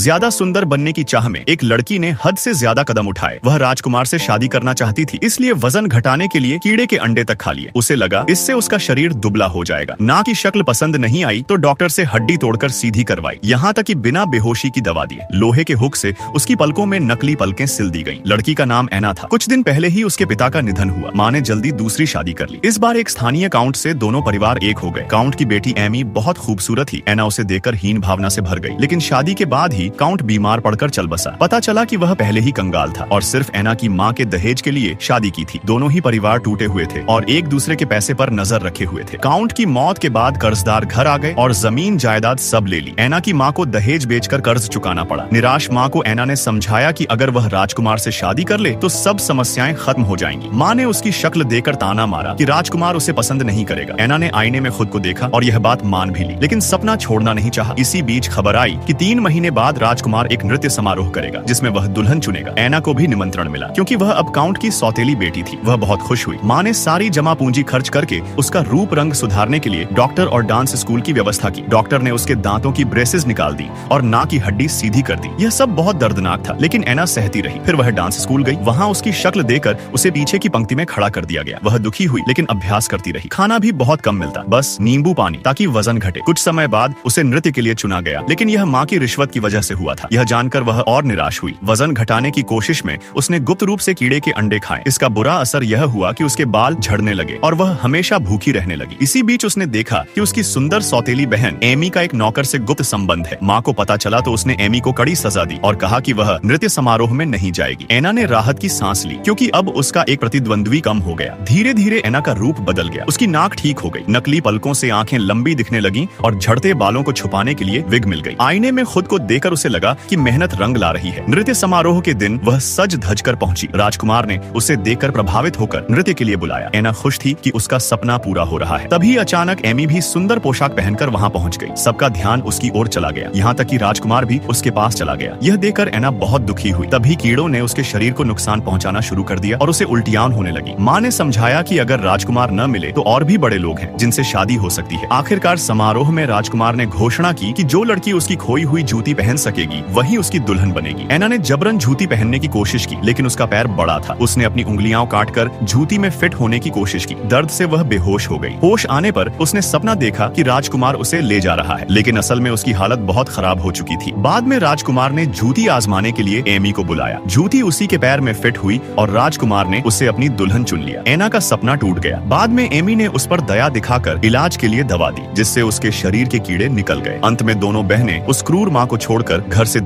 ज्यादा सुंदर बनने की चाह में एक लड़की ने हद से ज्यादा कदम उठाए। वह राजकुमार से शादी करना चाहती थी, इसलिए वजन घटाने के लिए कीड़े के अंडे तक खा लिए। उसे लगा इससे उसका शरीर दुबला हो जाएगा। नाक की शक्ल पसंद नहीं आई तो डॉक्टर से हड्डी तोड़कर सीधी करवाई, यहाँ तक कि बिना बेहोशी की दवा दिए। लोहे के हुक से उसकी पलकों में नकली पलकें सिल दी गईं। लड़की का नाम एना था। कुछ दिन पहले ही उसके पिता का निधन हुआ। माँ ने जल्दी दूसरी शादी कर ली। इस बार एक स्थानीय काउंट से दोनों परिवार एक हो गए। काउंट की बेटी एमी बहुत खूबसूरत थी। एना उसे देखकर हीन भावना से भर गई। लेकिन शादी के बाद ही काउंट बीमार पड़कर चल बसा। पता चला कि वह पहले ही कंगाल था और सिर्फ एना की माँ के दहेज के लिए शादी की थी। दोनों ही परिवार टूटे हुए थे और एक दूसरे के पैसे पर नजर रखे हुए थे। काउंट की मौत के बाद कर्जदार घर आ गए और जमीन जायदाद सब ले ली। एना की माँ को दहेज बेचकर कर्ज चुकाना पड़ा। निराश माँ को एना ने समझाया कि अगर वह राजकुमार से शादी कर ले तो सब समस्याएं खत्म हो जाएंगी। माँ ने उसकी शक्ल देखकर ताना मारा कि राजकुमार उसे पसंद नहीं करेगा। एना ने आईने में खुद को देखा और यह बात मान भी ली, लेकिन सपना छोड़ना नहीं चाहा। इसी बीच खबर आई कि 3 महीने बाद राजकुमार एक नृत्य समारोह करेगा जिसमें वह दुल्हन चुनेगा। एना को भी निमंत्रण मिला क्योंकि वह अब काउंट की सौतेली बेटी थी। वह बहुत खुश हुई। माँ ने सारी जमा पूंजी खर्च करके उसका रूप रंग सुधारने के लिए डॉक्टर और डांस स्कूल की व्यवस्था की। डॉक्टर ने उसके दांतों की ब्रेसेस निकाल दी और नाक की हड्डी सीधी कर दी। यह सब बहुत दर्दनाक था, लेकिन एना सहती रही। फिर वह डांस स्कूल गई। वहाँ उसकी शक्ल देखकर उसे पीछे की पंक्ति में खड़ा कर दिया गया। वह दुखी हुई लेकिन अभ्यास करती रही। खाना भी बहुत कम मिलता, बस नींबू पानी, ताकि वजन घटे। कुछ समय बाद उसे नृत्य के लिए चुना गया, लेकिन यह माँ की रिश्वत की वजह से हुआ था। यह जानकर वह और निराश हुई। वजन घटाने की कोशिश में उसने गुप्त रूप से कीड़े के अंडे खाए। इसका बुरा असर यह हुआ कि उसके बाल झड़ने लगे और वह हमेशा भूखी रहने लगी। इसी बीच उसने देखा कि उसकी सुंदर सौतेली बहन एमी का एक नौकर से गुप्त संबंध है। माँ को पता चला तो उसने एमी को कड़ी सजा दी और कहा कि वह नृत्य समारोह में नहीं जाएगी। एना ने राहत की सांस ली क्योंकि अब उसका एक प्रतिद्वंद्वी कम हो गया। धीरे धीरे एना का रूप बदल गया। उसकी नाक ठीक हो गई, नकली पलकों से आंखें लंबी दिखने लगी और झड़ते बालों को छुपाने के लिए विग मिल गई। आईने में खुद को देखकर उसे लगा कि मेहनत रंग ला रही है। नृत्य समारोह के दिन वह सज धज कर पहुंची। राजकुमार ने उसे देखकर प्रभावित होकर नृत्य के लिए बुलाया। एना खुश थी कि उसका सपना पूरा हो रहा है। तभी अचानक एमी भी सुंदर पोशाक पहनकर वहां पहुंच गई। सबका ध्यान उसकी ओर चला गया, यहाँ तक कि राजकुमार भी उसके पास चला गया। यह देखकर एना बहुत दुखी हुई। तभी कीड़ों ने उसके शरीर को नुकसान पहुंचाना शुरू कर दिया और उसे उल्टियाँ होने लगी। माँ ने समझाया कि अगर राजकुमार न मिले तो और भी बड़े लोग हैं जिनसे शादी हो सकती है। आखिरकार समारोह में राजकुमार ने घोषणा की कि जो लड़की उसकी खोई हुई जूती पहन सकेगी वही उसकी दुल्हन बनेगी। एना ने जबरन जूती पहनने की कोशिश की, लेकिन उसका पैर बड़ा था। उसने अपनी उंगलियां काटकर जूती में फिट होने की कोशिश की। दर्द से वह बेहोश हो गई। होश आने पर उसने सपना देखा कि राजकुमार उसे ले जा रहा है, लेकिन असल में उसकी हालत बहुत खराब हो चुकी थी। बाद में राजकुमार ने जूती आजमाने के लिए एमी को बुलाया। जूती उसी के पैर में फिट हुई और राजकुमार ने उसे अपनी दुल्हन चुन लिया। एना का सपना टूट गया। बाद में एमी ने उस पर दया दिखाकर इलाज के लिए दवा दी, जिससे उसके शरीर के कीड़े निकल गए। अंत में दोनों बहनें उस क्रूर माँ को छोड़कर घर से